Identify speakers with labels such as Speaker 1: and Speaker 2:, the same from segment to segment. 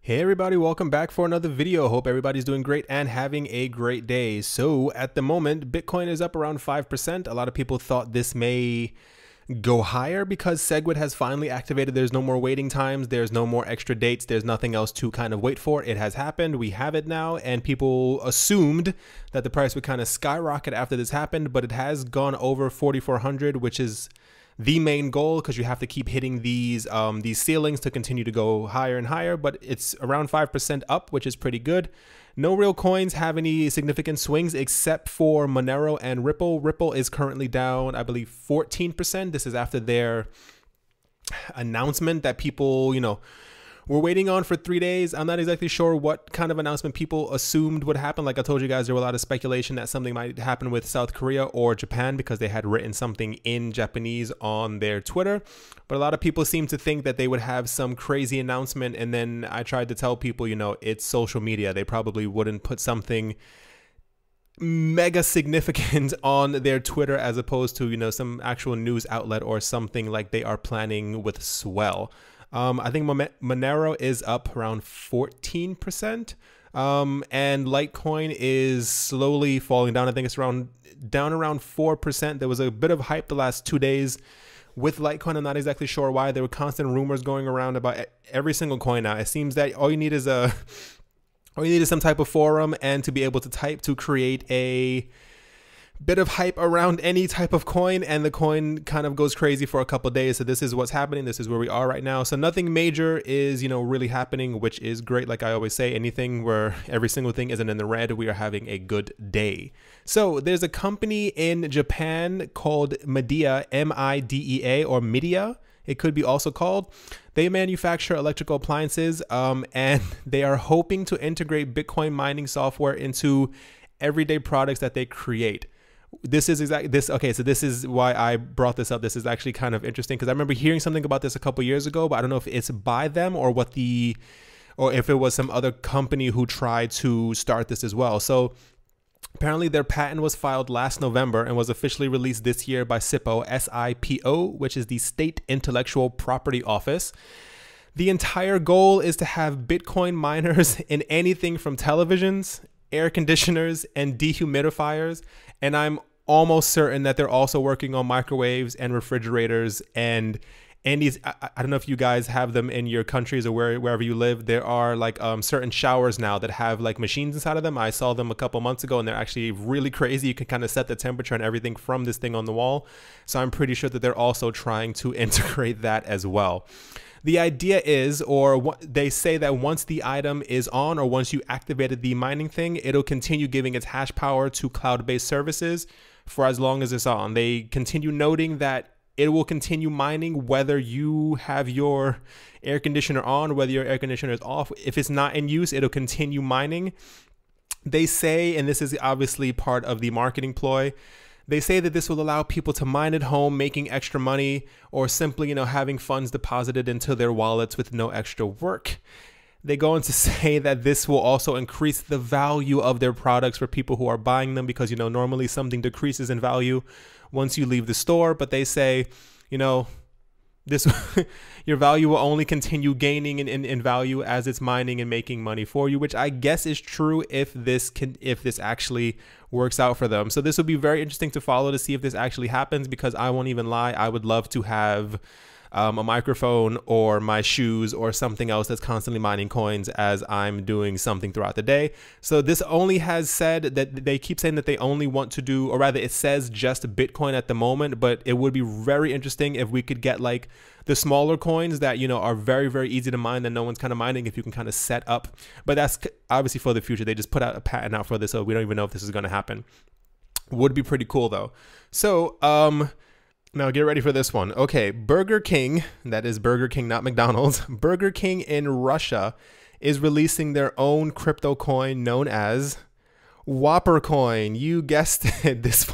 Speaker 1: Hey everybody, welcome back for another video. Hope everybody's doing great and having a great day. So at the moment, Bitcoin is up around 5%. A lot of people thought this may go higher because SegWit has finally activated. There's no more waiting times. There's no more extra dates. There's nothing else to kind of wait for. It has happened. We have it now. And people assumed that the price would kind of skyrocket after this happened, but it has gone over 4,400, which is the main goal because you have to keep hitting these ceilings to continue to go higher and higher, but it's around 5% up, which is pretty good. No real coins have any significant swings except for Monero and Ripple. Ripple is currently down, I believe, 14%. This is after their announcement that people, we're waiting on for 3 days. I'm not exactly sure what kind of announcement people assumed would happen. Like I told you guys, there were a lot of speculation that something might happen with South Korea or Japan because they had written something in Japanese on their Twitter. But a lot of people seem to think that they would have some crazy announcement. And then I tried to tell people, it's social media. They probably wouldn't put something mega significant on their Twitter as opposed to, some actual news outlet or something like they are planning with Swell. I think Monero is up around 14%, and Litecoin is slowly falling down. I think it's down around 4%. There was a bit of hype the last 2 days with Litecoin. I'm not exactly sure why. There were constant rumors going around about every single coin now. It seems that all you need is some type of forum and to be able to type to create a bit of hype around any type of coin, and the coin kind of goes crazy for a couple of days. So this is what's happening. This is where we are right now. So nothing major is, really happening, which is great. Like I always say, anything where every single thing isn't in the red, we are having a good day. So there's a company in Japan called Midea, M-I-D-E-A, or Midea. It could be also called. They manufacture electrical appliances, and they are hoping to integrate Bitcoin mining software into everyday products that they create. This is okay, so this is why I brought this up. This is actually kind of interesting because I remember hearing something about this a couple years ago, but I don't know if it's by them or if it was some other company who tried to start this as well. So apparently their patent was filed last November and was officially released this year by SIPO, S-I-P-O, which is the State Intellectual Property Office. The entire goal is to have Bitcoin miners in anything from televisions, air conditioners, and dehumidifiers. And I'm almost certain that they're also working on microwaves and refrigerators and these. I don't know if you guys have them in your countries or wherever you live. There are like certain showers now that have like machines inside of them. I saw them a couple months ago and they're actually really crazy. You can kind of set the temperature and everything from this thing on the wall. So I'm pretty sure that they're also trying to integrate that as well. The idea is, or what they say, that once the item is on or once you activated the mining thing, it'll continue giving its hash power to cloud-based services for as long as it's on. They continue noting that it will continue mining whether you have your air conditioner on, whether your air conditioner is off. If it's not in use, it'll continue mining. They say, and this is obviously part of the marketing ploy, they say that this will allow people to mine at home, making extra money, or simply, having funds deposited into their wallets with no extra work. They go on to say that this will also increase the value of their products for people who are buying them because, normally something decreases in value once you leave the store. But they say, this your value will only continue gaining in value as it's mining and making money for you, which I guess is true if this actually works out for them. So this will be very interesting to follow to see if this actually happens, because I won't even lie, I would love to have a microphone or my shoes or something else that's constantly mining coins as I'm doing something throughout the day. So this only has said that they keep saying that they only want to do, or rather it says just Bitcoin at the moment, but it would be very interesting if we could get like the smaller coins that, are very, very easy to mine that no one's kind of mining, if you can kind of set up. But that's obviously for the future. They just put out a patent out for this, so we don't even know if this is going to happen. Would be pretty cool though. So, now get ready for this one. Okay, Burger King, that is Burger King, not McDonald's. Burger King in Russia is releasing their own crypto coin known as Whopper Coin. You guessed it. This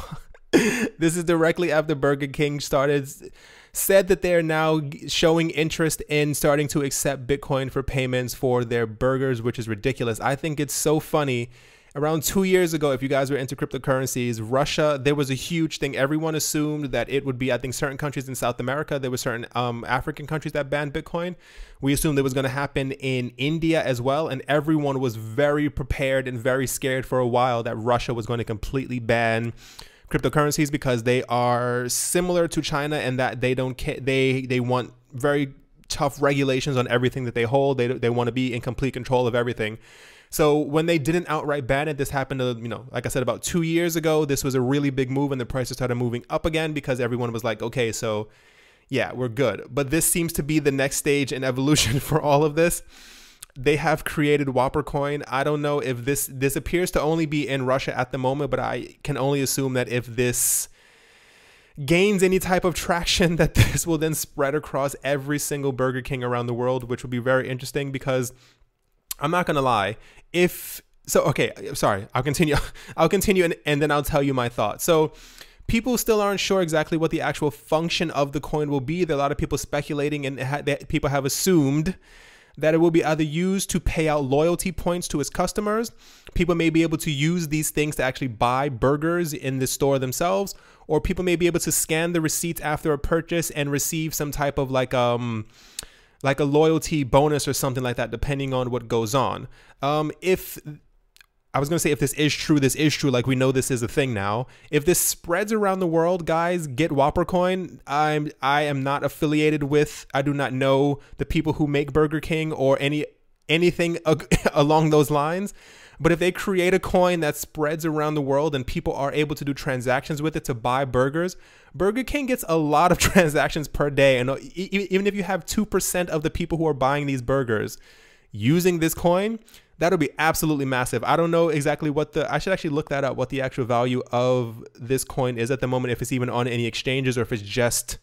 Speaker 1: is directly after Burger King said that they're now showing interest in starting to accept Bitcoin for payments for their burgers, which is ridiculous. I think it's so funny. Around 2 years ago, if you guys were into cryptocurrencies, Russia, there was a huge thing. Everyone assumed that it would be, I think, certain countries in South America. There were certain African countries that banned Bitcoin. We assumed it was going to happen in India as well. And everyone was very prepared and very scared for a while that Russia was going to completely ban cryptocurrencies because they are similar to China and that they don't care. They want very tough regulations on everything that they hold. They want to be in complete control of everything. So when they didn't outright ban it, this happened, like I said, about 2 years ago. This was a really big move and the prices started moving up again because everyone was like, okay, so yeah, we're good. But this seems to be the next stage in evolution for all of this. They have created Whopper coin. I don't know if this appears to only be in Russia at the moment, but I can only assume that if this gains any type of traction, that this will then spread across every single Burger King around the world, which will be very interesting because I'm not going to lie. Okay, sorry, I'll continue. I'll continue and then I'll tell you my thoughts. So people still aren't sure exactly what the actual function of the coin will be. There are a lot of people speculating and people have assumed that it will be either used to pay out loyalty points to its customers. People may be able to use these things to actually buy burgers in the store themselves, or people may be able to scan the receipts after a purchase and receive some type of like a loyalty bonus or something like that, depending on what goes on. If this is true, like we know this is a thing now. If this spreads around the world, guys, get Whopper coin. I am not affiliated with, I do not know the people who make Burger King or anything along those lines. But if they create a coin that spreads around the world and people are able to do transactions with it to buy burgers, Burger King gets a lot of transactions per day. And even if you have 2% of the people who are buying these burgers using this coin, that'll be absolutely massive. I don't know exactly I should actually look that up, what the actual value of this coin is at the moment, if it's even on any exchanges or if it's just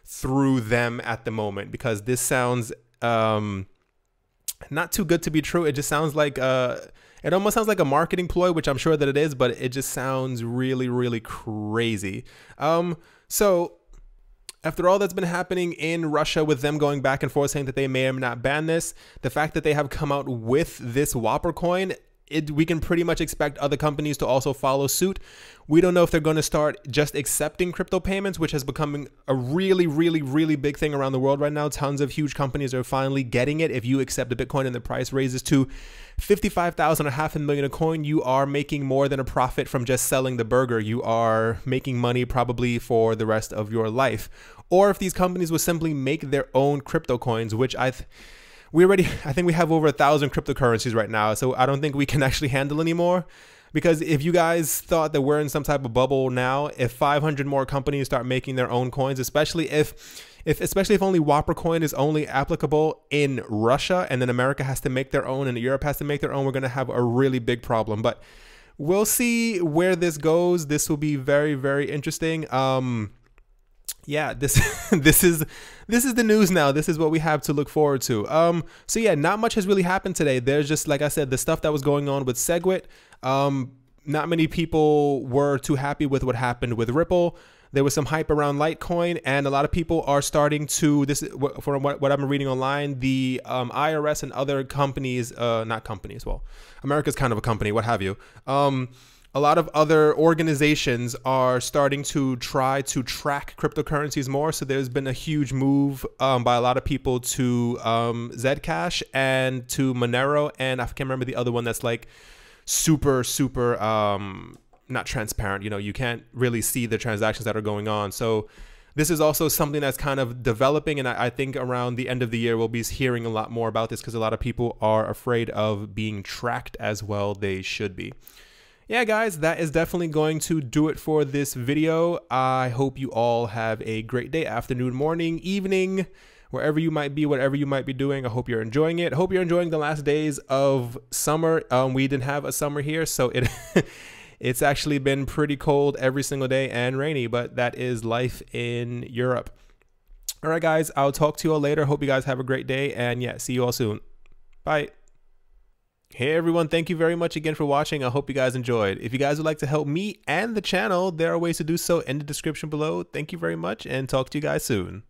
Speaker 1: through them at the moment, because this sounds not too good to be true. It just sounds like it almost sounds like a marketing ploy, which I'm sure that it is, but it just sounds really, really crazy. So after all that's been happening in Russia with them going back and forth saying that they may or may not ban this, the fact that they have come out with this Whopper coin, we can pretty much expect other companies to also follow suit. We don't know if they're going to start just accepting crypto payments, which has become a really, really, really big thing around the world right now. Tons of huge companies are finally getting it. If you accept a Bitcoin and the price raises to 55,000 or $500,000 a coin, you are making more than a profit from just selling the burger. You are making money probably for the rest of your life. Or if these companies will simply make their own crypto coins, which I think we have over 1,000 cryptocurrencies right now, so I don't think we can actually handle anymore. Because if you guys thought that we're in some type of bubble now, if 500 more companies start making their own coins, especially if only Whopper coin is only applicable in Russia, and then America has to make their own and Europe has to make their own, we're going to have a really big problem. But we'll see where this goes. This will be very, very interesting. Yeah, this is the news now. This is what we have to look forward to. So yeah, not much has really happened today. There's just, like I said, the stuff that was going on with SegWit. Not many people were too happy with what happened with Ripple. There was some hype around Litecoin, and a lot of people are starting to, this is from what I'm reading online, the IRS and other companies, not companies, well, America's kind of a company, what have you. A lot of other organizations are starting to try to track cryptocurrencies more. So there's been a huge move by a lot of people to Zcash and to Monero, and I can't remember the other one that's like super not transparent. You can't really see the transactions that are going on. So this is also something that's kind of developing, and I think around the end of the year we'll be hearing a lot more about this because a lot of people are afraid of being tracked as well. They should be. Yeah, guys, that is definitely going to do it for this video. I hope you all have a great day, afternoon, morning, evening, wherever you might be, whatever you might be doing. I hope you're enjoying it. I hope you're enjoying the last days of summer. We didn't have a summer here, so it's actually been pretty cold every single day and rainy, but that is life in Europe. All right, guys, I'll talk to you all later. Hope you guys have a great day, and yeah, see you all soon. Bye. Hey everyone, thank you very much again for watching. I hope you guys enjoyed. If you guys would like to help me and the channel, there are ways to do so in the description below. Thank you very much and talk to you guys soon.